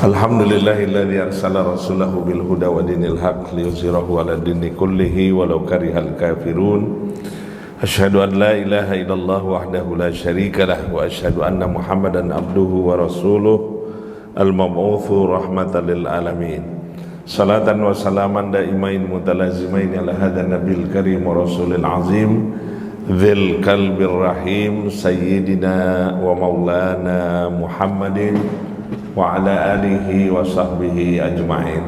Alhamdulillahilladzi arsala rasulahu bil huda wa dinil haq liyuzhirahu 'ala dini kullihi walau karihal kafirun. Asyhadu an la ilaha illallah wahdahu la syarikalah wa asyhadu anna Muhammadan abduhu wa rasuluh al-mab'utsu rahmatan lil alamin. Salatan wa salaman daimain mutalazimain ala hadan nabil karim wa rasulil azim dzil qalbir rahim sayyidina wa maulana Muhammadin wa ala alihi wa sahbihi ajma'in.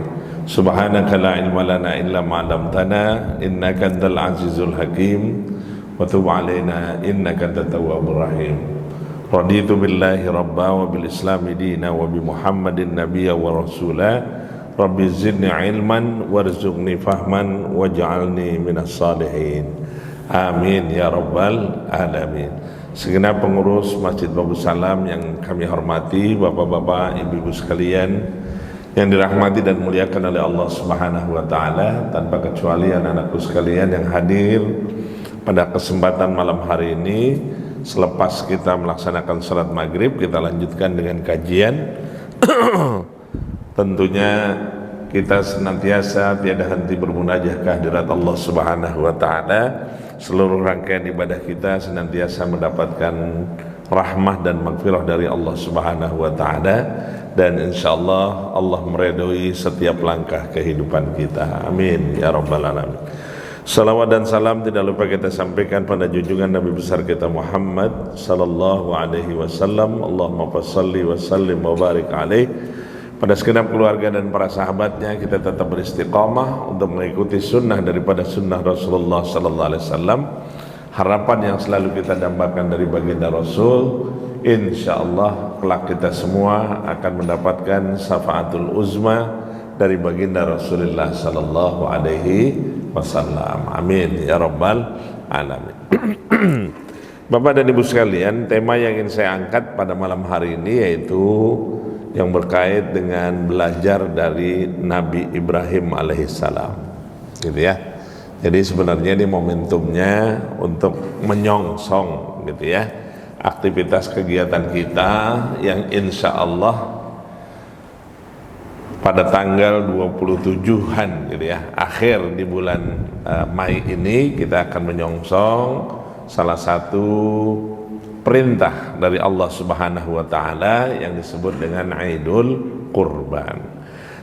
Subhanaka la ilma lana illa ma 'allamtana innaka antal azizul hakim wa tub 'alaina innaka antat tawwabur rahim. Raditu billahi rabba wa bil islami dina wa bi Muhammadin nabiyya wa rasula. Rabbi zidni ilman warzuqni fahman waj'alni minas salihin. Amin ya rabbal alamin. Segenap pengurus Masjid Babus Salam yang kami hormati, bapak-bapak, ibu-ibu sekalian yang dirahmati dan muliakan oleh Allah Subhanahu wa taala, tanpa kecuali anak-anakku sekalian yang hadir pada kesempatan malam hari ini. Selepas kita melaksanakan salat maghrib, kita lanjutkan dengan kajian. Tentunya kita senantiasa tiada henti bermunajah kehadirat Allah Subhanahu wa taala. Seluruh rangkaian ibadah kita senantiasa mendapatkan rahmah dan maghfirah dari Allah Subhanahu wa taala, dan insyaallah Allah meridhoi setiap langkah kehidupan kita. Amin ya rabbal alamin. Salawat dan salam tidak lupa kita sampaikan pada junjungan Nabi besar kita Muhammad sallallahu alaihi wasallam. Allahumma shalli wa sallim wa barik alaihi. Pada segenap keluarga dan para sahabatnya, kita tetap beristiqamah untuk mengikuti sunnah daripada sunnah Rasulullah sallallahu alaihi wasallam. Harapan yang selalu kita dambakan dari baginda Rasul, insyaallah kelak kita semua akan mendapatkan syafaatul uzma dari baginda Rasulullah sallallahu alaihi wasallam. Amin ya rabbal alamin. Bapak dan Ibu sekalian, tema yang ingin saya angkat pada malam hari ini yaitu yang berkait dengan belajar dari Nabi Ibrahim alaihissalam, gitu ya. Jadi sebenarnya ini momentumnya untuk menyongsong, gitu ya, aktivitas kegiatan kita yang insya Allah pada tanggal 27-an, gitu ya, akhir di bulan Mei ini kita akan menyongsong salah satu perintah dari Allah Subhanahu wa taala yang disebut dengan Idul Qurban.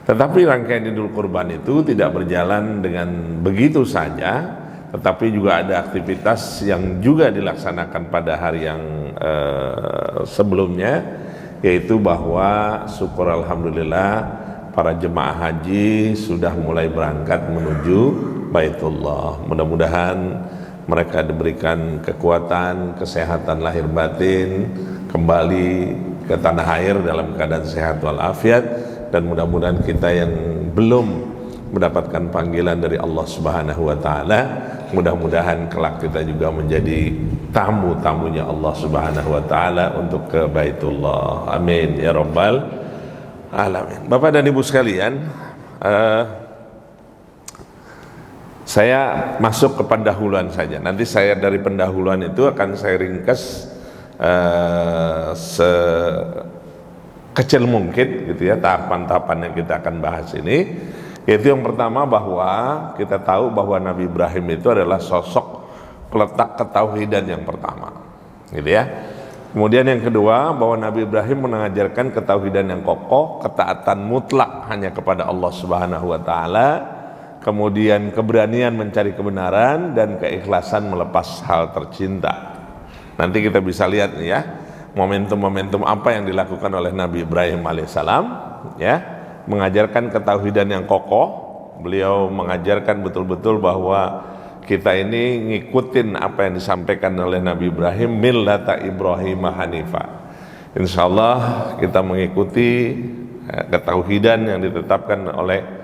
Tetapi rangkaian Idul Qurban itu tidak berjalan dengan begitu saja, tetapi juga ada aktivitas yang juga dilaksanakan pada hari yang sebelumnya, yaitu bahwa syukur alhamdulillah para jemaah haji sudah mulai berangkat menuju Baitullah. Mudah-mudahan mereka diberikan kekuatan, kesehatan lahir batin, kembali ke tanah air dalam keadaan sehat walafiat, dan mudah-mudahan kita yang belum mendapatkan panggilan dari Allah Subhanahu wa taala, mudah-mudahan kelak kita juga menjadi tamu-tamunya Allah Subhanahu wa taala untuk ke Baitullah. Amin ya rabbal alamin. Bapak dan Ibu sekalian, saya masuk ke pendahuluan saja. Nanti saya dari pendahuluan itu akan saya ringkas sekecil mungkin, gitu ya, tahapan-tahapan yang kita akan bahas ini. Yaitu yang pertama, bahwa kita tahu bahwa Nabi Ibrahim itu adalah sosok peletak ketauhidan yang pertama, gitu ya. Kemudian yang kedua, bahwa Nabi Ibrahim mengajarkan ketauhidan yang kokoh, ketaatan mutlak hanya kepada Allah Subhanahu wa taala. Kemudian keberanian mencari kebenaran dan keikhlasan melepas hal tercinta. Nanti kita bisa lihat nih ya, momentum-momentum apa yang dilakukan oleh Nabi Ibrahim alaihissalam, ya, mengajarkan ketauhidan yang kokoh. Beliau mengajarkan betul-betul bahwa kita ini ngikutin apa yang disampaikan oleh Nabi Ibrahim, millata Ibrahim hanifah. Insyaallah kita mengikuti ketauhidan yang ditetapkan oleh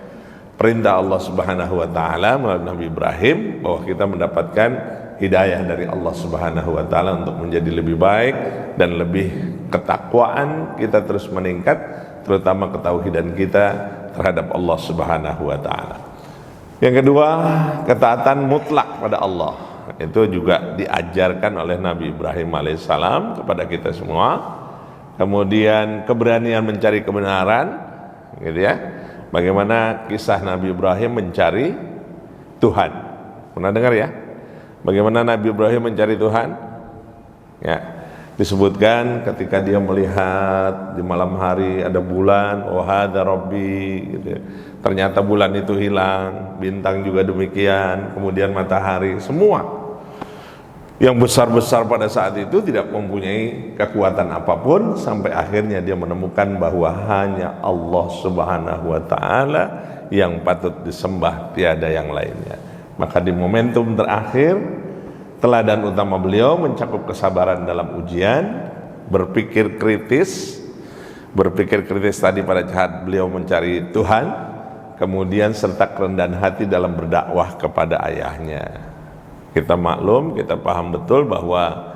perintah Allah Subhanahu wa taala melalui Nabi Ibrahim, bahwa kita mendapatkan hidayah dari Allah Subhanahu wa taala untuk menjadi lebih baik dan lebih ketakwaan kita terus meningkat, terutama ketauhidan kita terhadap Allah Subhanahu wa taala. Yang kedua, ketaatan mutlak pada Allah. Itu juga diajarkan oleh Nabi Ibrahim alaihissalam kepada kita semua. Kemudian keberanian mencari kebenaran, gitu ya. Bagaimana kisah Nabi Ibrahim mencari Tuhan. Pernah dengar ya? Bagaimana Nabi Ibrahim mencari Tuhan? Ya, disebutkan ketika dia melihat di malam hari ada bulan, oh hadza rabbi gitu ya. Ternyata bulan itu hilang, bintang juga demikian, kemudian matahari, semua yang besar-besar pada saat itu tidak mempunyai kekuatan apapun, sampai akhirnya dia menemukan bahwa hanya Allah Subhanahu wa Ta'ala yang patut disembah, tiada yang lainnya. Maka di momentum terakhir, teladan utama beliau mencakup kesabaran dalam ujian, berpikir kritis tadi pada saat beliau mencari Tuhan, kemudian serta kerendahan hati dalam berdakwah kepada ayahnya. Kita maklum, kita paham betul bahwa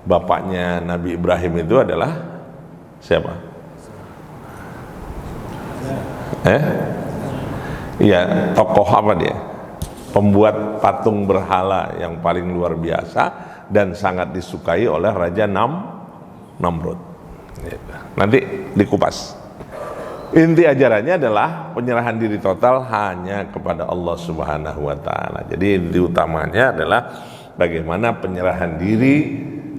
bapaknya Nabi Ibrahim itu adalah siapa? Iya, tokoh apa dia? Pembuat patung berhala yang paling luar biasa dan sangat disukai oleh Raja Namrud. Nanti dikupas. Inti ajarannya adalah penyerahan diri total hanya kepada Allah Subhanahu wa Ta'ala. Jadi inti utamanya adalah bagaimana penyerahan diri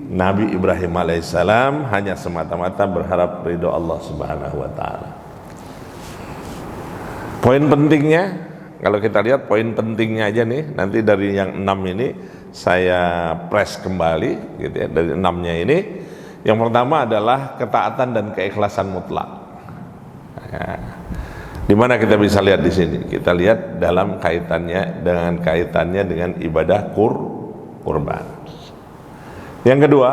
Nabi Ibrahim alaihissalam hanya semata-mata berharap ridho Allah Subhanahu wa Ta'ala. Poin pentingnya, kalau kita lihat poin pentingnya aja nih, nanti dari yang 6 ini saya press kembali gitu ya, dari 6-nya ini. Yang pertama adalah ketaatan dan keikhlasan mutlak. Ya. Di mana kita bisa lihat di sini? Kita lihat dalam kaitannya dengan ibadah kurban. Yang kedua,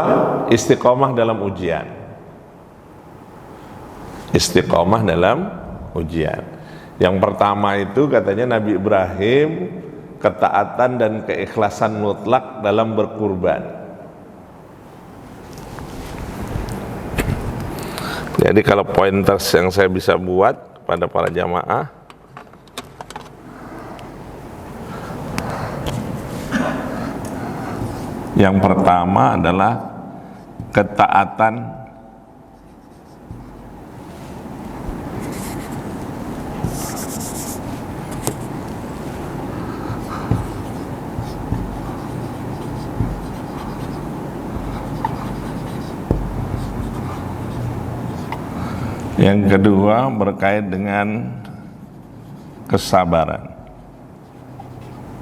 istiqomah dalam ujian. Istiqomah dalam ujian. Yang pertama itu katanya Nabi Ibrahim ketaatan dan keikhlasan mutlak dalam berkurban. Jadi kalau pointers yang saya bisa buat kepada para jamaah, yang pertama adalah ketaatan yang kedua berkait dengan kesabaran.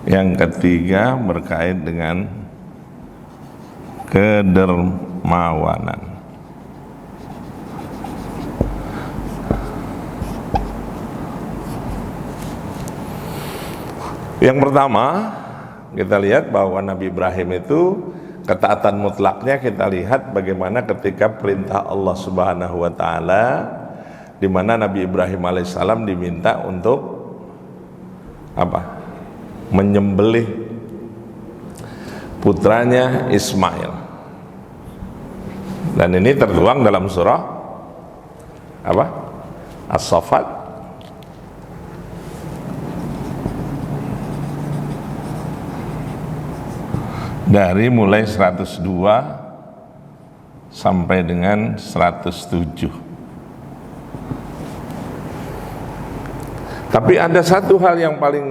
Yang ketiga berkait dengan kedermawanan. Yang pertama, kita lihat bahwa Nabi Ibrahim itu ketaatan mutlaknya kita lihat bagaimana ketika perintah Allah Subhanahu wa Ta'ala, di mana Nabi Ibrahim alaihissalam diminta untuk apa? Menyembelih putranya Ismail. Dan ini tertuang dalam surah apa? As-Saffat. Dari mulai 102 sampai dengan 107. Tapi ada satu hal yang paling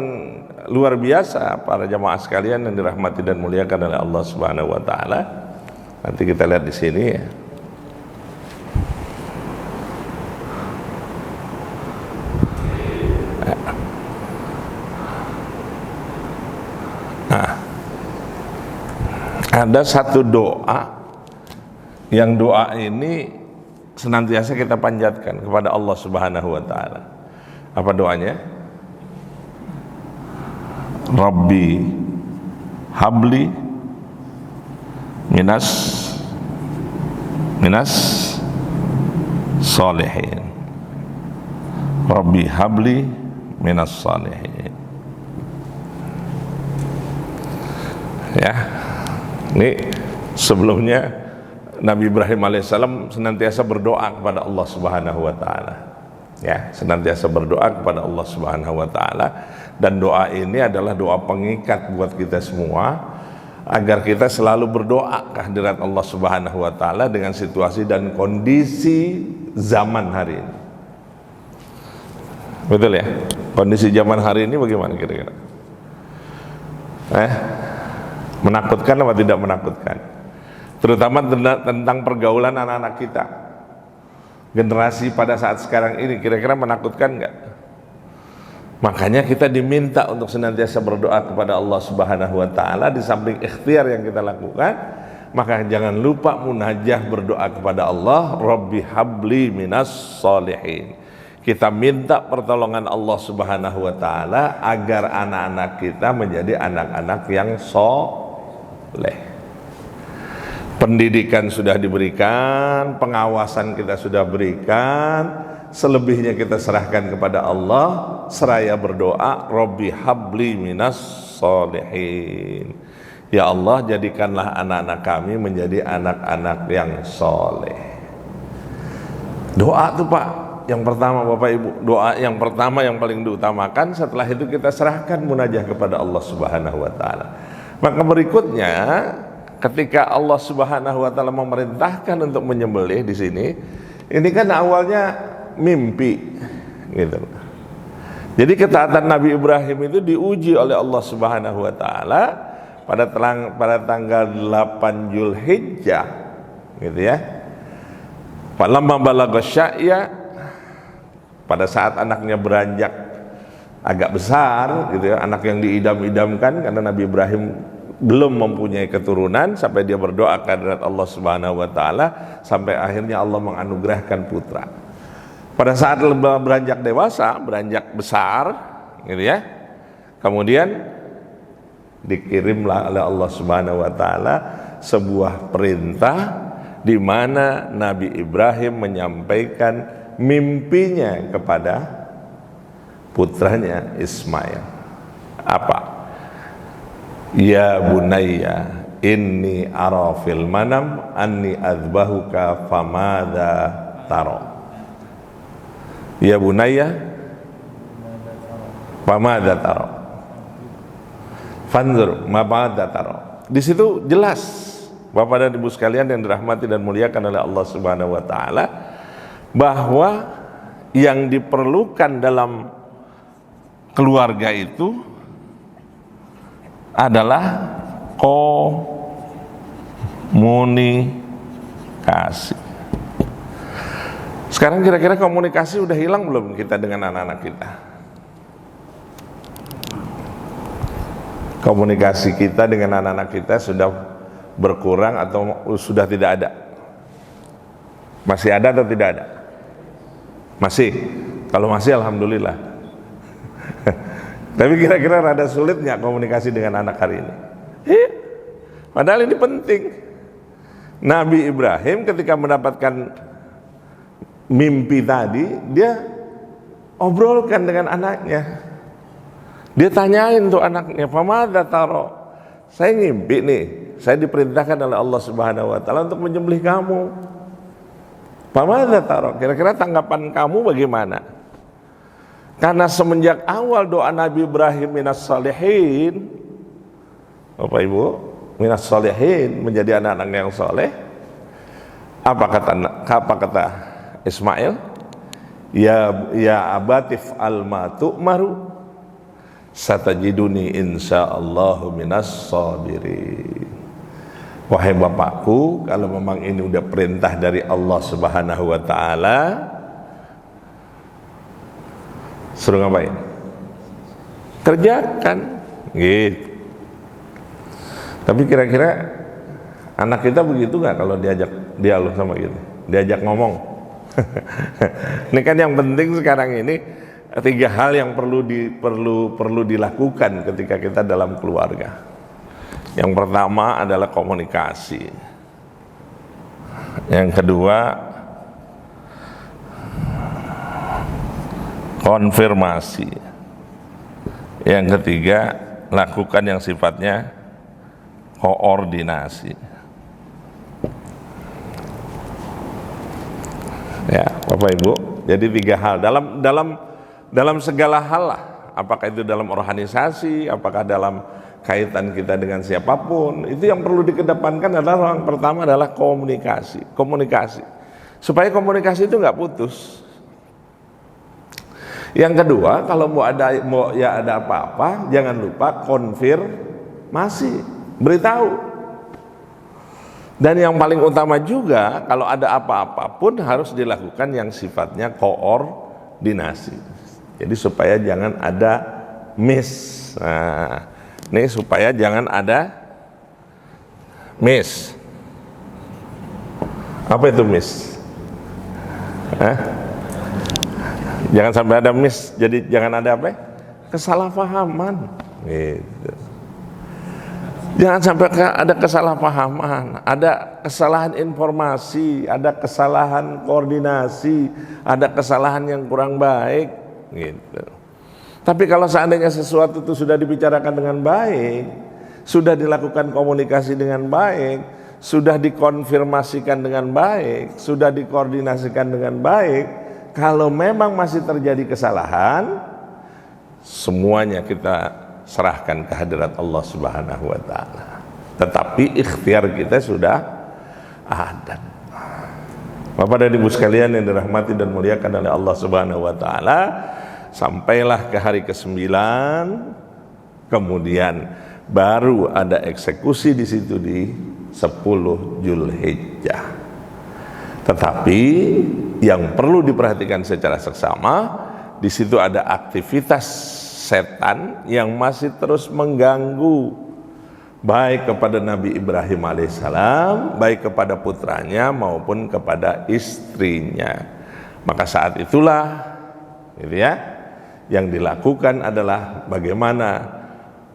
luar biasa para jamaah sekalian yang dirahmati dan muliakan oleh Allah Subhanahu wa Ta'ala. Nanti kita lihat di sini ya. Nah, ada satu doa yang doa ini senantiasa kita panjatkan kepada Allah Subhanahu wa Ta'ala. Apa doanya? Rabbi habli minas salihin. Rabbi habli minas salihin. Ya, ini sebelumnya Nabi Ibrahim alaihissalam senantiasa berdoa kepada Allah Subhanahu wa Ta'ala. Ya, senantiasa berdoa kepada Allah Subhanahu wa Ta'ala, dan doa ini adalah doa pengikat buat kita semua agar kita selalu berdoa kehadirat Allah Subhanahu wa Ta'ala dengan situasi dan kondisi zaman hari ini. Betul ya? Kondisi zaman hari ini bagaimana kira-kira? Menakutkan atau tidak menakutkan? Terutama tentang pergaulan anak-anak kita. Generasi pada saat sekarang ini kira-kira menakutkan nggak? Makanya kita diminta untuk senantiasa berdoa kepada Allah Subhanahu wa taala di samping ikhtiar yang kita lakukan, maka jangan lupa munajah berdoa kepada Allah, Rabbi habli minas solihin. Kita minta pertolongan Allah Subhanahu wa taala agar anak-anak kita menjadi anak-anak yang soleh. Pendidikan sudah diberikan, pengawasan kita sudah berikan, selebihnya kita serahkan kepada Allah seraya berdoa, Rabbi habli minas solihin. Ya Allah, jadikanlah anak-anak kami menjadi anak-anak yang soleh. Doa tuh Pak, yang pertama Bapak Ibu, doa yang pertama yang paling diutamakan. Setelah itu kita serahkan munajah kepada Allah Subhanahu wa taala. Maka berikutnya, ketika Allah Subhanahu wa taala memerintahkan untuk menyembelih di sini, ini kan awalnya mimpi gitu. Jadi ketaatan Nabi Ibrahim itu diuji oleh Allah Subhanahu wa taala pada tanggal 8 Zulhijjah gitu ya. Falamma balagha sya'ya, pada saat anaknya beranjak agak besar gitu ya, anak yang diidam-idamkan karena Nabi Ibrahim belum mempunyai keturunan, sampai dia berdoa kepada Allah Subhanahu wa taala sampai akhirnya Allah menganugerahkan putra. Pada saat beranjak dewasa, beranjak besar gitu ya, kemudian dikirimlah oleh Allah Subhanahu wa taala sebuah perintah di mana Nabi Ibrahim menyampaikan mimpinya kepada putranya Ismail. Apa? Ya bunayya inni ara fil manam anni adzbahuka famadza tara. Ya bunayya famadza tara. Fanzur mamadza tara. Di situ jelas Bapak dan Ibu sekalian yang dirahmati dan muliakan oleh Allah Subhanahu wa taala, bahwa yang diperlukan dalam keluarga itu adalah komunikasi. Sekarang kira-kira komunikasi udah hilang belum kita dengan anak-anak kita? Komunikasi kita dengan anak-anak kita sudah berkurang atau sudah tidak ada? Masih ada atau tidak ada? Masih. Kalau masih, alhamdulillah. Tapi kira-kira rada sulit nggak komunikasi dengan anak hari ini? Padahal ini penting. Nabi Ibrahim ketika mendapatkan mimpi tadi, dia obrolkan dengan anaknya. Dia tanyain tuh anaknya, "Famadza taro?" Saya ngimpi nih, saya diperintahkan oleh Allah Subhanahu wa taala untuk menyembelih kamu. "Famadza taro?" Kira-kira tanggapan kamu bagaimana? Karena semenjak awal doa Nabi Ibrahim minas salihin, Bapak Ibu, minas salihin, menjadi anak-anak yang soleh. Apa kata Ismail? Ya abatif al-ma tu'maru satajiduni insyaallahu minas sabirin. Wahai bapakku, kalau memang ini udah perintah dari Allah Subhanahu wa taala, suruh ngapain? Kerjakan gitu. Tapi kira-kira anak kita begitu nggak kalau diajak dialog sama gitu, diajak ngomong? Ini kan yang penting sekarang ini 3 hal yang perlu dilakukan ketika kita dalam keluarga. Yang pertama adalah komunikasi. Yang kedua konfirmasi. Yang ketiga lakukan yang sifatnya koordinasi. Ya, Bapak Ibu, jadi 3 hal dalam segala hal lah, apakah itu dalam organisasi, apakah dalam kaitan kita dengan siapapun, itu yang perlu dikedepankan adalah yang pertama adalah komunikasi supaya komunikasi itu nggak putus. Yang kedua, kalau mau ada apa-apa, jangan lupa konfirmasi, beritahu. Dan yang paling utama juga, kalau ada apa-apa pun harus dilakukan yang sifatnya koordinasi. Jadi supaya jangan ada miss. Nah, ini supaya jangan ada miss. Apa itu miss? Jangan sampai ada miss. Jadi jangan ada apa? Kesalahpahaman. Gitu. Jangan sampai ada kesalahpahaman, ada kesalahan informasi, ada kesalahan koordinasi, ada kesalahan yang kurang baik, gitu. Tapi kalau seandainya sesuatu itu sudah dibicarakan dengan baik, sudah dilakukan komunikasi dengan baik, sudah dikonfirmasikan dengan baik, sudah dikoordinasikan dengan baik, kalau memang masih terjadi kesalahan, semuanya kita serahkan ke hadirat Allah Subhanahu wa ta'ala. Tetapi ikhtiar kita sudah ada. Bapak dan Ibu sekalian yang dirahmati dan muliakan oleh Allah Subhanahu wa ta'ala, sampailah ke hari ke-9, kemudian baru ada eksekusi di situ di 10 Zulhijjah. Tetapi yang perlu diperhatikan secara seksama, di situ ada aktivitas setan yang masih terus mengganggu baik kepada Nabi Ibrahim alaihissalam, baik kepada putranya maupun kepada istrinya. Maka saat itulah gitu ya, yang dilakukan adalah bagaimana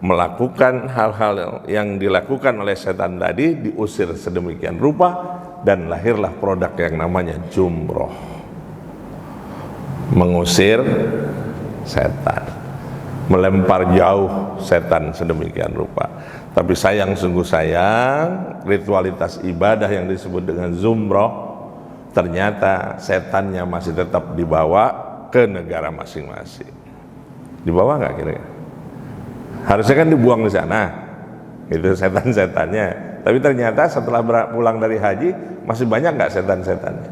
melakukan hal-hal yang dilakukan oleh setan tadi, diusir sedemikian rupa, dan lahirlah produk yang namanya jumroh, mengusir setan, melempar jauh setan sedemikian rupa. Tapi sungguh sayang, ritualitas ibadah yang disebut dengan jumroh, ternyata setannya masih tetap dibawa ke negara masing-masing. Dibawa nggak kira-kira? Harusnya kan dibuang di sana, itu setan-setannya. Tapi ternyata setelah pulang dari haji masih banyak nggak setan-setannya?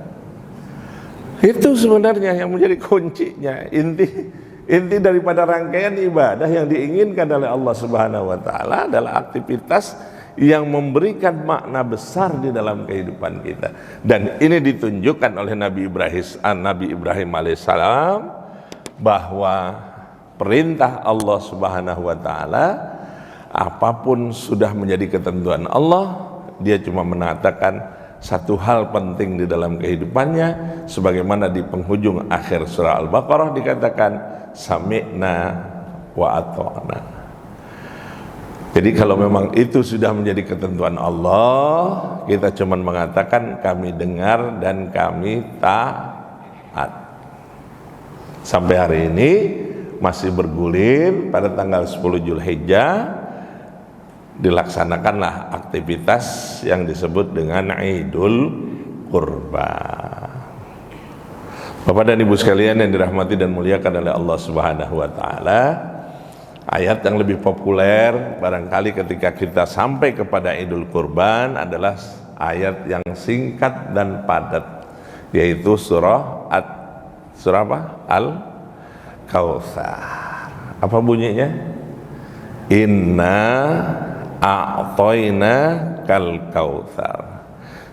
Itu sebenarnya yang menjadi kuncinya, inti daripada rangkaian ibadah yang diinginkan oleh Allah Subhanahu wa ta'ala adalah aktivitas yang memberikan makna besar di dalam kehidupan kita. Dan ini ditunjukkan oleh Nabi Ibrahim alaihissalam, bahwa perintah Allah Subhanahu wa ta'ala, apapun sudah menjadi ketentuan Allah, dia cuma mengatakan satu hal penting di dalam kehidupannya, sebagaimana di penghujung akhir surah Al-Baqarah dikatakan sami'na wa ata'na. Jadi kalau memang itu sudah menjadi ketentuan Allah, kita cuma mengatakan kami dengar dan kami taat. Sampai hari ini masih bergulir. Pada tanggal 10 Zulhijjah dilaksanakanlah aktivitas yang disebut dengan Idul Kurban. Bapak dan Ibu sekalian yang dirahmati dan muliakan oleh Allah Subhanahu wa ta'ala, ayat yang lebih populer barangkali ketika kita sampai kepada Idul Kurban adalah ayat yang singkat dan padat, yaitu surah Al-Kautsar. Apa bunyinya? Inna a'toina kal kautsar.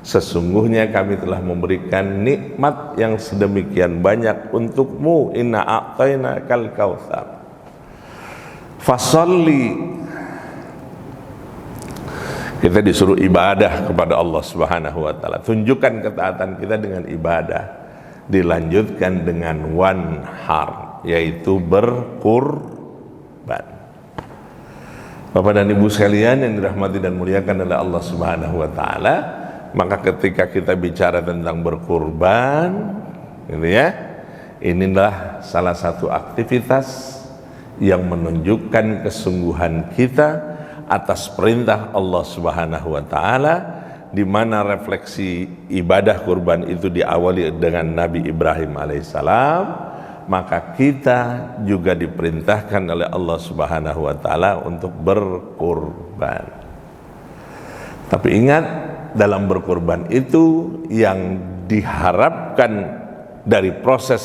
Sesungguhnya kami telah memberikan nikmat yang sedemikian banyak untukmu. Inna a'toina kal kautsar. Fasalli. Kita disuruh ibadah kepada Allah Subhanahu wa ta'ala. Tunjukkan ketaatan kita dengan ibadah. Dilanjutkan dengan wanhar, yaitu berkurban. Bapak dan Ibu sekalian yang dirahmati dan muliakan oleh Allah Subhanahu wa ta'ala, maka ketika kita bicara tentang berkurban, gitu ya, inilah salah satu aktivitas yang menunjukkan kesungguhan kita atas perintah Allah Subhanahu wa ta'ala, di mana refleksi ibadah kurban itu diawali dengan Nabi Ibrahim alaihissalam. Maka kita juga diperintahkan oleh Allah Subhanahu wa ta'ala untuk berkurban. Tapi ingat, dalam berkurban itu yang diharapkan dari proses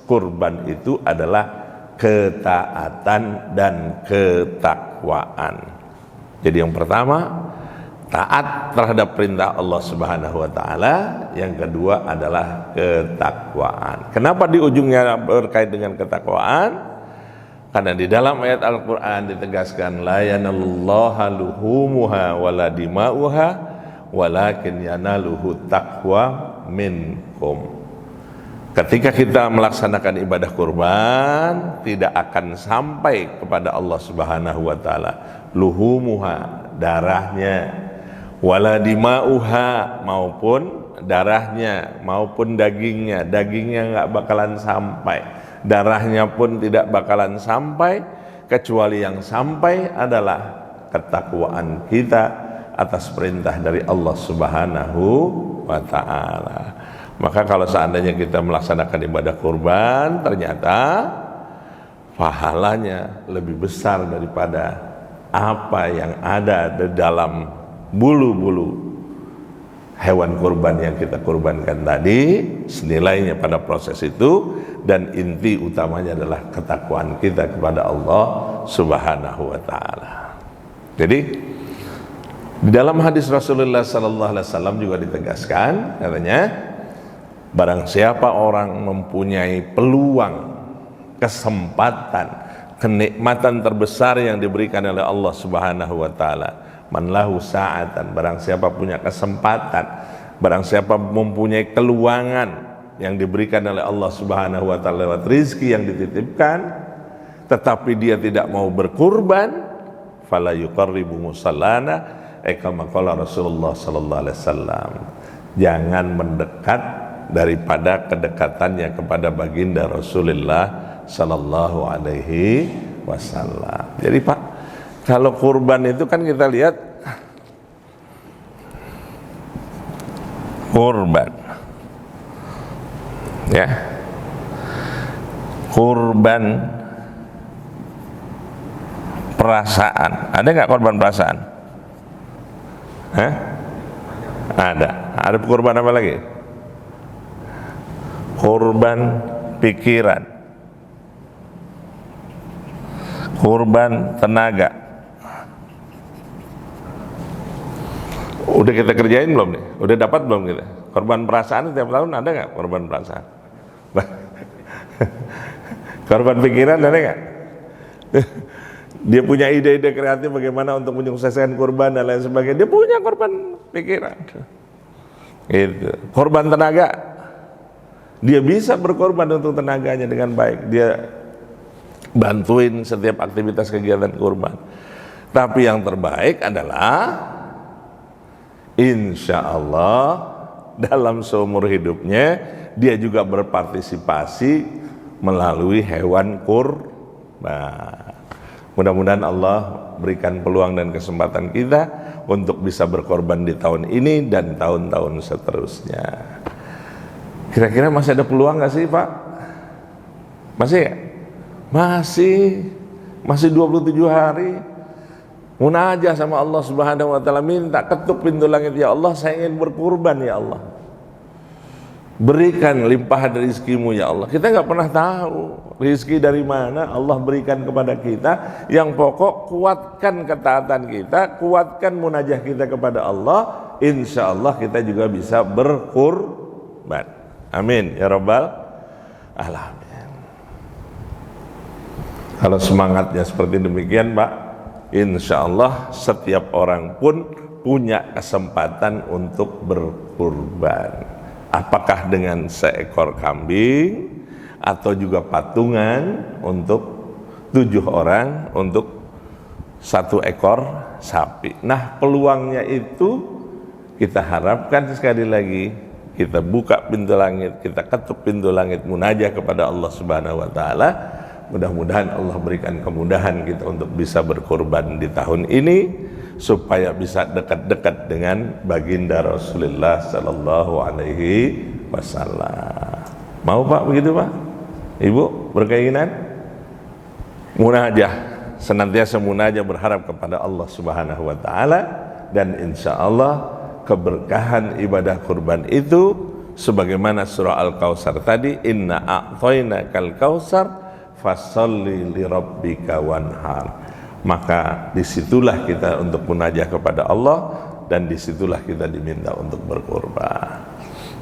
kurban itu adalah ketaatan dan ketakwaan. Jadi yang pertama, taat terhadap perintah Allah Subhanahu wa taala, yang kedua adalah ketakwaan. Kenapa di ujungnya berkait dengan ketakwaan? Karena di dalam ayat Al-Qur'an ditegaskan la yanalullaha luhumuha wala dima'uha walakin yanaluhu taqwa minkum. Ketika kita melaksanakan ibadah kurban, tidak akan sampai kepada Allah Subhanahu wa taala luhumuha, darahnya, wala dima'uha, maupun darahnya, maupun dagingnya nggak bakalan sampai, darahnya pun tidak bakalan sampai, kecuali yang sampai adalah ketakwaan kita atas perintah dari Allah Subhanahu wa ta'ala. Maka kalau seandainya kita melaksanakan ibadah kurban, ternyata pahalanya lebih besar daripada apa yang ada di dalam bulu-bulu hewan kurban yang kita kurbankan tadi, senilainya pada proses itu. Dan inti utamanya adalah ketakwaan kita kepada Allah Subhanahu wa ta'ala. Jadi di dalam hadis Rasulullah sallallahu alaihi wasallam juga ditegaskan, katanya, barang siapa orang mempunyai peluang, kesempatan, kenikmatan terbesar yang diberikan oleh Allah Subhanahu wa taala, man lahu sa'atan, barang siapa punya kesempatan, barang siapa mempunyai keluangan yang diberikan oleh Allah Subhanahu wa taala lewat rizki yang dititipkan, tetapi dia tidak mau berkurban, fala yuqarribu musallana, kama qala Rasulullah sallallahu alaihi wasallam, jangan mendekat daripada kedekatannya kepada baginda Rasulullah sallallahu alaihi wasallam. Jadi Pak, kalau kurban itu kan kita lihat kurban, ya, kurban perasaan. Ada nggak korban perasaan? Hah? Ada. Ada kurban apa lagi? Kurban pikiran, kurban tenaga. Udah kita kerjain belum nih? Udah dapat belum kita? Korban perasaan tiap tahun ada nggak korban perasaan? Korban pikiran ada nggak? Dia punya ide-ide kreatif bagaimana untuk menyukseskan kurban dan lain sebagainya. Dia punya korban pikiran. Gitu. Korban tenaga, dia bisa berkorban untuk tenaganya dengan baik. Dia bantuin setiap aktivitas kegiatan kurban. Tapi yang terbaik adalah insya Allah dalam seumur hidupnya dia juga berpartisipasi melalui hewan kurban. Mudah-mudahan Allah berikan peluang dan kesempatan kita untuk bisa berkorban di tahun ini dan tahun-tahun seterusnya. Kira-kira masih ada peluang nggak sih Pak? Masih ya? Masih 27 hari. Munajah sama Allah Subhanahu wa taala, minta ketuk pintu langit, ya Allah saya ingin berkurban ya Allah. Berikan limpahan rizkimu ya Allah. Kita nggak pernah tahu rizki dari mana Allah berikan kepada kita. Yang pokok kuatkan ketaatan kita, kuatkan munajah kita kepada Allah. Insya Allah kita juga bisa berkurban. Amin ya Rabbal alamin. Kalau semangatnya seperti demikian Pak, insya Allah setiap orang pun punya kesempatan untuk berkurban. Apakah dengan seekor kambing atau juga patungan untuk 7 orang untuk 1 ekor sapi. Nah peluangnya itu kita harapkan sekali lagi, kita buka pintu langit, kita ketuk pintu langit munajah kepada Allah Subhanahu wa taala. Mudah-mudahan Allah berikan kemudahan kita untuk bisa berkorban di tahun ini, supaya bisa dekat-dekat dengan baginda Rasulullah sallallahu alaihi wasallam. Mau Pak begitu Pak? Ibu berkeinginan? Munajah, senantiasa munajah berharap kepada Allah Subhanahu wa taala, dan insya Allah keberkahan ibadah kurban itu sebagaimana surah Al-Kautsar tadi, inna a'thainakal kautsar fasholli lirabbika wanhar. Maka disitulah kita untuk munajah kepada Allah, dan disitulah kita diminta untuk berkorban.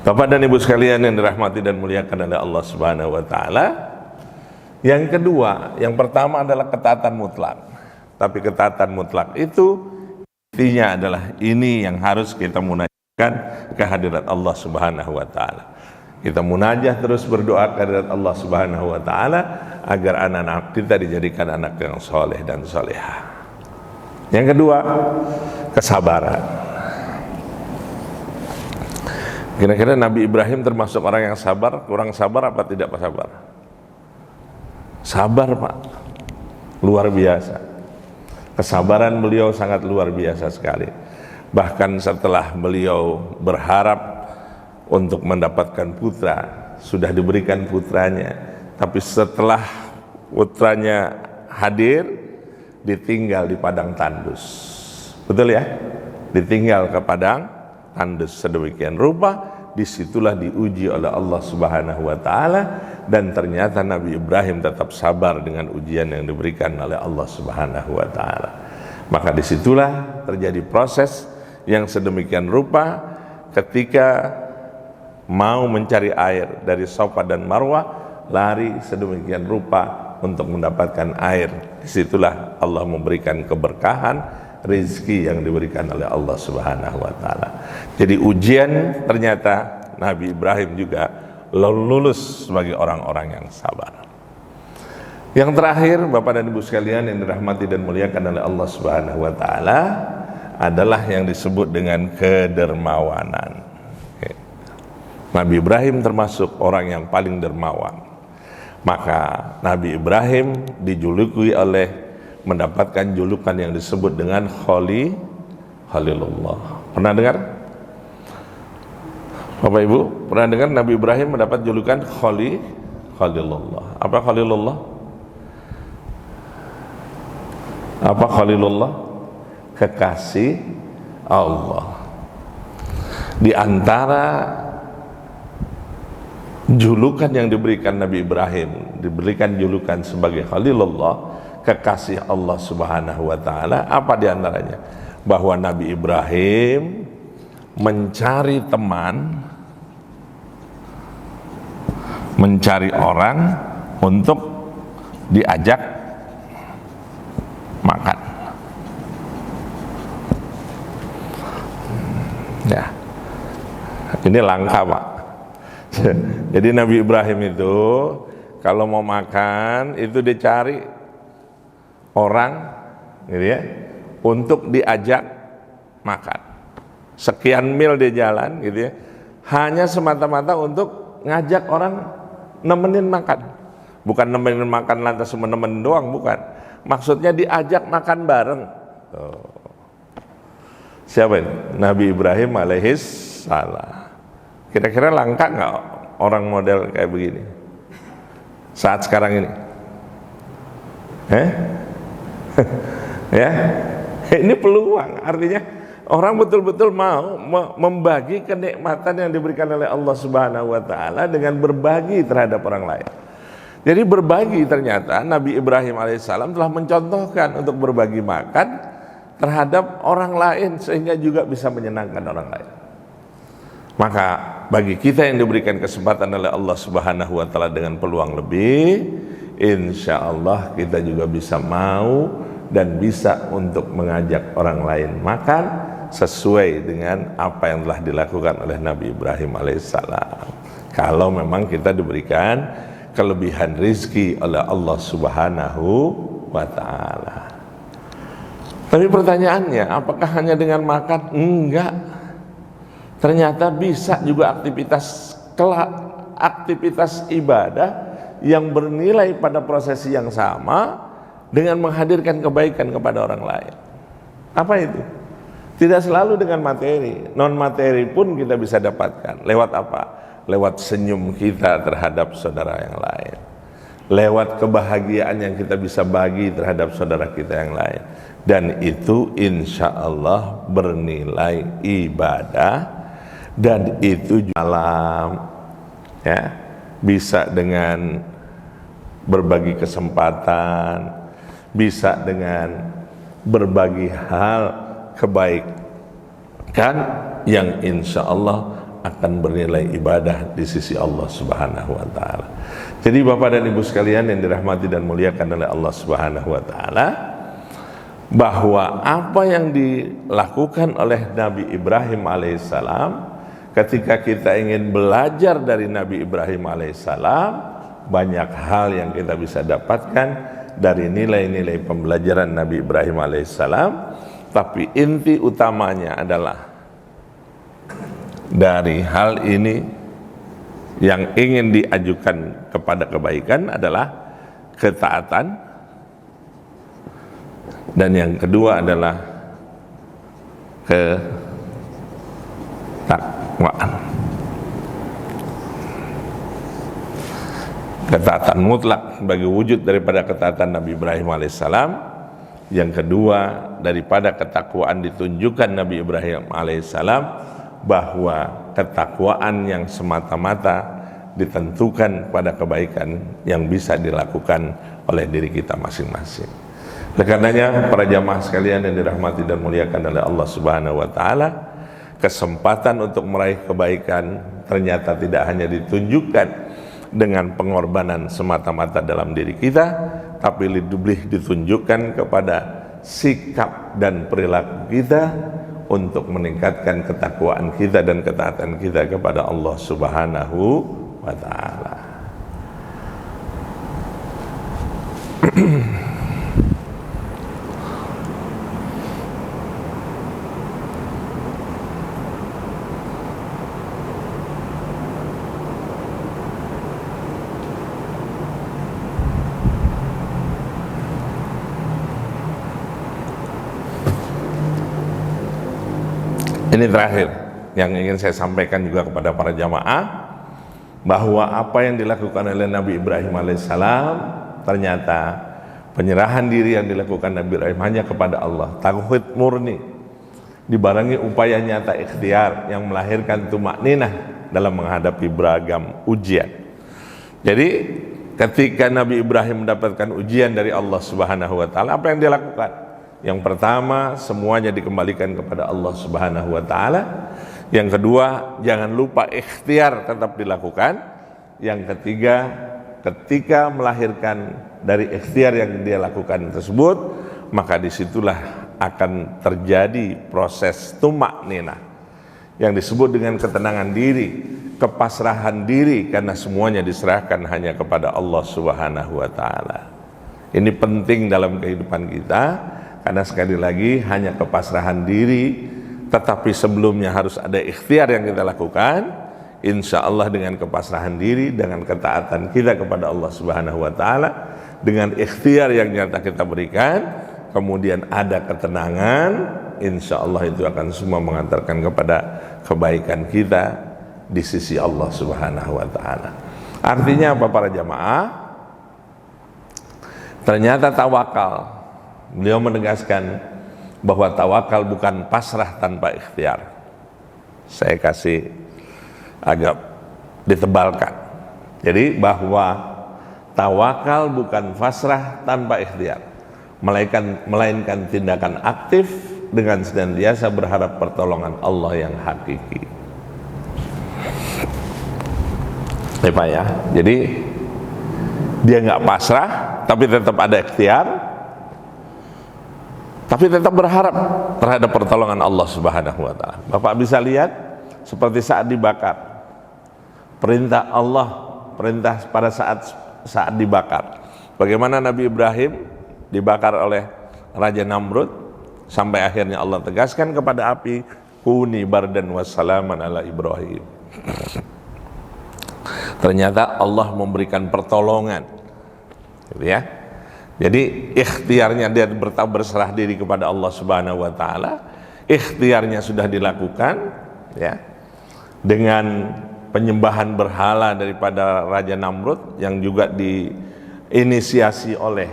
Bapak dan Ibu sekalian yang dirahmati dan muliakan oleh Allah Subhanahu wa taala. Yang kedua, yang pertama adalah ketaatan mutlak. Tapi ketaatan mutlak itu intinya adalah ini yang harus kita munajahkan kehadirat Allah Subhanahu wa taala. Kita munajah terus berdoa kehadirat Allah Subhanahu wa taala agar anak-anak kita dijadikan anak yang soleh dan solehah. Yang kedua, kesabaran. Kira-kira Nabi Ibrahim termasuk orang yang sabar, kurang sabar apa tidak sabar? Sabar, Pak. Luar biasa. Kesabaran beliau sangat luar biasa sekali. Bahkan setelah beliau berharap untuk mendapatkan putra, sudah diberikan putranya, tapi setelah putranya hadir, ditinggal di padang tandus. Betul ya? Ditinggal ke padang tandus sedemikian rupa, disitulah diuji oleh Allah Subhanahu wa taala, dan ternyata Nabi Ibrahim tetap sabar dengan ujian yang diberikan oleh Allah Subhanahu wa taala. Maka disitulah terjadi proses yang sedemikian rupa ketika mau mencari air dari Safa dan Marwah, lari sedemikian rupa untuk mendapatkan air. Disitulah Allah memberikan keberkahan rezeki yang diberikan oleh Allah Subhanahu wa taala. Jadi ujian ternyata Nabi Ibrahim juga lulus sebagai orang-orang yang sabar. Yang terakhir, Bapak dan Ibu sekalian yang dirahmati dan muliakan oleh Allah Subhanahu wa taala, adalah yang disebut dengan kedermawanan. Nabi Ibrahim termasuk orang yang paling dermawan. Maka Nabi Ibrahim dijuluki oleh, mendapatkan julukan yang disebut dengan Khalilullah. Pernah dengar? Bapak Ibu, pernah dengar Nabi Ibrahim mendapat julukan Khalilullah? Apa Khalilullah? Apa Khalilullah? Kekasih Allah. Di antara julukan yang diberikan Nabi Ibrahim, diberikan julukan sebagai Khalilullah, kekasih Allah Subhanahu wa taala, apa diantaranya? Bahwa Nabi Ibrahim mencari teman, mencari orang untuk diajak makan. Ya, ini langka, Pak. Jadi Nabi Ibrahim itu kalau mau makan itu dicari orang, gitu ya, untuk diajak makan. Sekian mil di jalan, gitu ya, hanya semata-mata untuk ngajak orang nemenin makan. Bukan nemenin makan lantas nemenin doang, bukan. Maksudnya diajak makan bareng. Siapa ini? Nabi Ibrahim alaihis salam. Kira-kira langka nggak orang model kayak begini saat sekarang ini? Ya, ini peluang. Artinya orang betul-betul mau membagi kenikmatan yang diberikan oleh Allah Subhanahu wa taala dengan berbagi terhadap orang lain. Jadi berbagi, ternyata Nabi Ibrahim alaihissalam telah mencontohkan untuk berbagi makan terhadap orang lain sehingga juga bisa menyenangkan orang lain. Maka bagi kita yang diberikan kesempatan oleh Allah Subhanahu wa taala dengan peluang lebih, insya Allah kita juga bisa mau dan bisa untuk mengajak orang lain makan sesuai dengan apa yang telah dilakukan oleh Nabi Ibrahim alaihissalam. Kalau memang kita diberikan kelebihan rizki oleh Allah Subhanahu wa taala. Tapi pertanyaannya, apakah hanya dengan makan? Enggak. Ternyata bisa juga aktivitas ibadah yang bernilai pada prosesi yang sama dengan menghadirkan kebaikan kepada orang lain. Apa itu? Tidak selalu dengan materi, non materi pun kita bisa dapatkan. Lewat apa? Lewat senyum kita terhadap saudara yang lain, lewat kebahagiaan yang kita bisa bagi terhadap saudara kita yang lain, dan itu insya Allah bernilai ibadah dan itu alam, ya, bisa dengan berbagi kesempatan, bisa dengan berbagi hal kebaikan yang insya Allah akan bernilai ibadah di sisi Allah Subhanahu wa Ta'ala. Jadi Bapak dan Ibu sekalian yang dirahmati dan muliakan oleh Allah Subhanahu wa Ta'ala, bahwa apa yang dilakukan oleh Nabi Ibrahim alaihissalam, ketika kita ingin belajar dari Nabi Ibrahim alaihissalam, banyak hal yang kita bisa dapatkan dari nilai-nilai pembelajaran Nabi Ibrahim alaihissalam. Tapi inti utamanya adalah dari hal ini yang ingin diajukan kepada kebaikan adalah ketaatan, dan yang kedua adalah ketakwaan. Ketaatan mutlak bagi wujud daripada ketaatan Nabi Ibrahim alaihissalam. Yang kedua, daripada ketakwaan ditunjukkan Nabi Ibrahim alaihissalam, bahwa ketakwaan yang semata-mata ditentukan pada kebaikan yang bisa dilakukan oleh diri kita masing-masing. Oleh karenanya, para jamaah sekalian yang dirahmati dan muliakan oleh Allah Subhanahu wa Ta'ala, kesempatan untuk meraih kebaikan ternyata tidak hanya ditunjukkan dengan pengorbanan semata-mata dalam diri kita, tapi lebih ditunjukkan kepada sikap dan perilaku kita untuk meningkatkan ketakwaan kita dan ketaatan kita kepada Allah Subhanahu wa Ta'ala. Ini terakhir yang ingin saya sampaikan juga kepada para jamaah, bahwa apa yang dilakukan oleh Nabi Ibrahim alaihissalam, ternyata penyerahan diri yang dilakukan Nabi Ibrahim hanya kepada Allah, tauhid murni, dibarengi upaya nyata ikhtiar yang melahirkan tumakninah dalam menghadapi beragam ujian. Jadi ketika Nabi Ibrahim mendapatkan ujian dari Allah Subhanahu wa Ta'ala, apa yang dia lakukan? Yang pertama, semuanya dikembalikan kepada Allah Subhanahu wa Ta'ala. Yang kedua, jangan lupa ikhtiar tetap dilakukan. Yang ketiga, ketika melahirkan dari ikhtiar yang dia lakukan tersebut, maka disitulah akan terjadi proses tumakninah yang disebut dengan ketenangan diri, kepasrahan diri, karena semuanya diserahkan hanya kepada Allah Subhanahu wa Ta'ala. Ini penting dalam kehidupan kita, karena sekali lagi hanya kepasrahan diri, tetapi sebelumnya harus ada ikhtiar yang kita lakukan. Insya Allah dengan kepasrahan diri, dengan ketaatan kita kepada Allah Subhanahu wa Ta'ala, dengan ikhtiar yang nyata kita berikan, kemudian ada ketenangan, insya Allah itu akan semua mengantarkan kepada kebaikan kita di sisi Allah Subhanahu wa Ta'ala. Artinya apa para jamaah? Ternyata tawakal, beliau menegaskan bahwa tawakal bukan pasrah tanpa ikhtiar. Saya kasih agak ditebalkan. Jadi bahwa tawakal bukan pasrah tanpa ikhtiar, melainkan tindakan aktif dengan senantiasa berharap pertolongan Allah yang hakiki. Ya Pak ya, jadi dia nggak pasrah, tapi tetap ada ikhtiar, tapi tetap berharap terhadap pertolongan Allah Subhanahu wa Ta'ala. Bapak bisa lihat seperti saat dibakar, perintah Allah, perintah pada saat dibakar. Bagaimana Nabi Ibrahim dibakar oleh Raja Namrud, sampai akhirnya Allah tegaskan kepada api, kuni bardan wassalaman ala Ibrahim. Ternyata Allah memberikan pertolongan, gitu ya. Jadi ikhtiarnya dia berserah diri kepada Allah Subhanahu wa Ta'ala, ikhtiarnya sudah dilakukan, ya, dengan penyembahan berhala daripada Raja Namrud yang juga diinisiasi oleh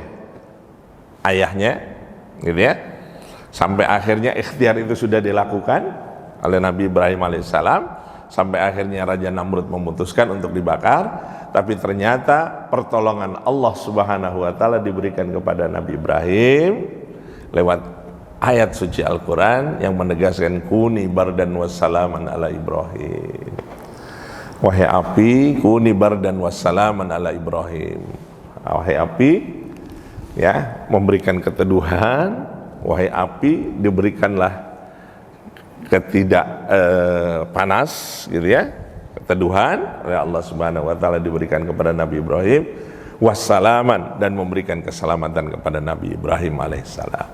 ayahnya, gitu ya. Sampai akhirnya ikhtiar itu sudah dilakukan oleh Nabi Ibrahim alaihissalam, sampai akhirnya Raja Namrud memutuskan untuk dibakar. Tapi ternyata pertolongan Allah Subhanahu wa taala diberikan kepada Nabi Ibrahim lewat ayat suci Al-Quran yang menegaskan kuni bardan wassalaman ala Ibrahim. Wahai api, kuni bardan wassalaman ala Ibrahim. Wahai api, ya, memberikan keteduhan. Wahai api, diberikanlah panas, gitu ya, keteduhan oleh Allah Subhanahu wa taala diberikan kepada Nabi Ibrahim, wassalaman, dan memberikan keselamatan kepada Nabi Ibrahim alaihissalam.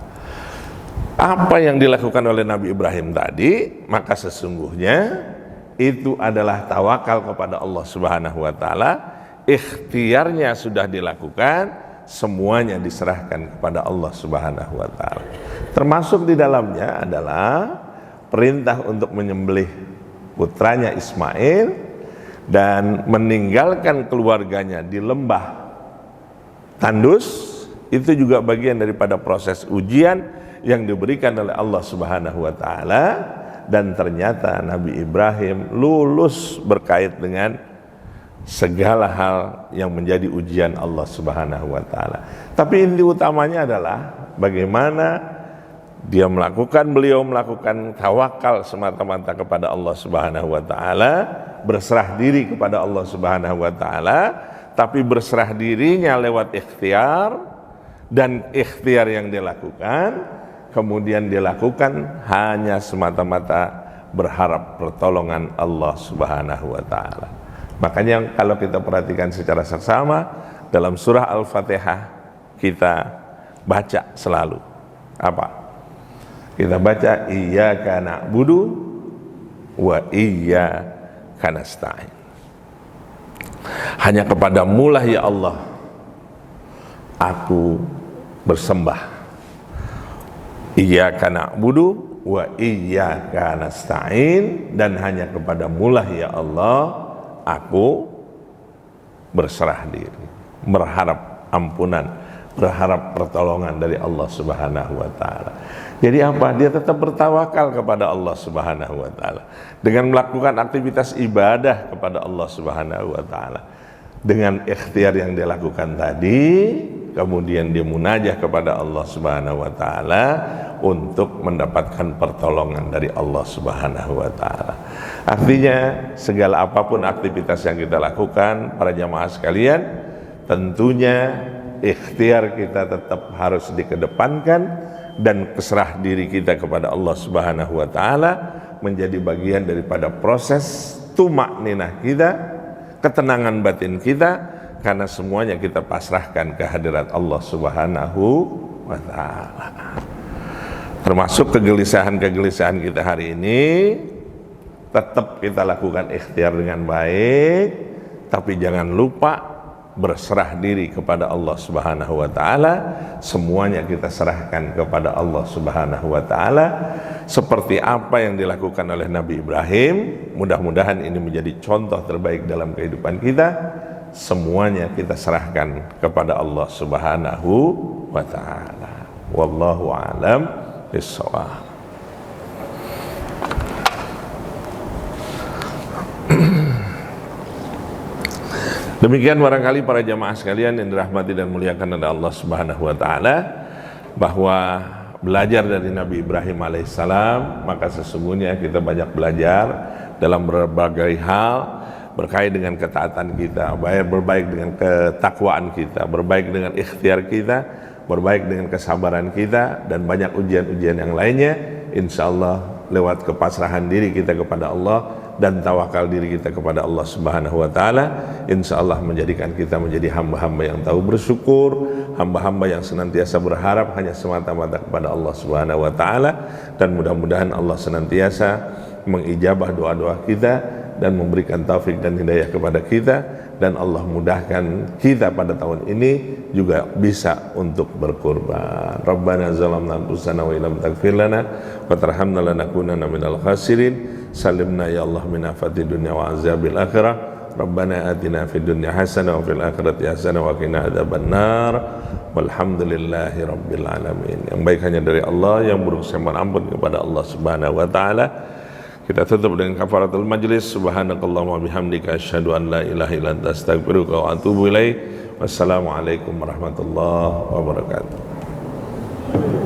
Apa yang dilakukan oleh Nabi Ibrahim tadi, maka sesungguhnya itu adalah tawakal kepada Allah Subhanahu wa taala. Ikhtiarnya sudah dilakukan, semuanya diserahkan kepada Allah Subhanahu wa taala. Termasuk di dalamnya adalah perintah untuk menyembelih putranya Ismail dan meninggalkan keluarganya di lembah tandus. Itu juga bagian daripada proses ujian yang diberikan oleh Allah Subhanahu wa taala, dan ternyata Nabi Ibrahim lulus berkait dengan segala hal yang menjadi ujian Allah Subhanahu wa taala. Tapi inti utamanya adalah bagaimana beliau melakukan tawakal semata-mata kepada Allah Subhanahu wa taala, berserah diri kepada Allah Subhanahu wa taala, tapi berserah dirinya lewat ikhtiar, dan ikhtiar yang dilakukan kemudian dilakukan hanya semata-mata berharap pertolongan Allah Subhanahu wa taala. Makanya kalau kita perhatikan secara seksama dalam surah Al-Fatihah kita baca selalu apa? Kita baca iyyaka na'budu wa iyyaka nasta'in. Hanya kepadamu lah ya Allah aku bersembah. Iyyaka na'budu wa iyyaka nasta'in, dan hanya kepadamu lah ya Allah aku berserah diri, berharap ampunan, berharap pertolongan dari Allah Subhanahu wa taala. Jadi apa? Dia tetap bertawakal kepada Allah Subhanahu wa taala dengan melakukan aktivitas ibadah kepada Allah Subhanahu wa taala. Dengan ikhtiar yang dia lakukan tadi, kemudian dia munajah kepada Allah Subhanahu wa taala untuk mendapatkan pertolongan dari Allah Subhanahu wa taala. Artinya segala apapun aktivitas yang kita lakukan, para jamaah sekalian, tentunya ikhtiar kita tetap harus dikedepankan, dan keserah diri kita kepada Allah Subhanahu wa taala menjadi bagian daripada proses tumakninah kita, ketenangan batin kita, karena semuanya kita pasrahkan ke hadirat Allah Subhanahu wa taala. Termasuk kegelisahan-kegelisahan kita hari ini, tetap kita lakukan ikhtiar dengan baik, tapi jangan lupa berserah diri kepada Allah Subhanahu wa taala. Semuanya kita serahkan kepada Allah Subhanahu wa taala seperti apa yang dilakukan oleh Nabi Ibrahim. Mudah-mudahan ini menjadi contoh terbaik dalam kehidupan kita. Semuanya kita serahkan kepada Allah Subhanahu wa taala. Wallahu a'lam bissawab. Demikian barangkali para jamaah sekalian yang dirahmati dan muliakan oleh Allah Subhanahu wa taala, bahwa belajar dari Nabi Ibrahim alaihissalam, maka sesungguhnya kita banyak belajar dalam berbagai hal berkait dengan ketaatan kita, berbaik dengan ketakwaan kita, berbaik dengan ikhtiar kita, berbaik dengan kesabaran kita, dan banyak ujian-ujian yang lainnya. Insyaallah lewat kepasrahan diri kita kepada Allah dan tawakal diri kita kepada Allah Subhanahu wa taala, insyaallah menjadikan kita menjadi hamba-hamba yang tahu bersyukur, hamba-hamba yang senantiasa berharap hanya semata-mata kepada Allah Subhanahu wa taala, dan mudah-mudahan Allah senantiasa mengijabah doa-doa kita dan memberikan taufik dan hidayah kepada kita, dan Allah mudahkan kita pada tahun ini juga bisa untuk berkurban. Rabbana zalamna anfusana wa illam taghfir lana wa tarhamna lanakunanna minal khasirin. Salimna ya Allah min afati dunya wa azabil akhirah. Rabbana atina fid dunya hasanah wa fil akhirati hasanah wa qina adzabannar. Walhamdulillahi rabbil alamin. Yang baik hanya dari Allah, yang buruk saya mohon ampun kepada Allah Subhanahu wa taala. Kita tutup dengan kafaratul majlis. Subhanakallahumma bihamdika asyhadu an la ilaha illa anta astaghfiruka wa atubu ilaik. Wassalamualaikum warahmatullahi wabarakatuh.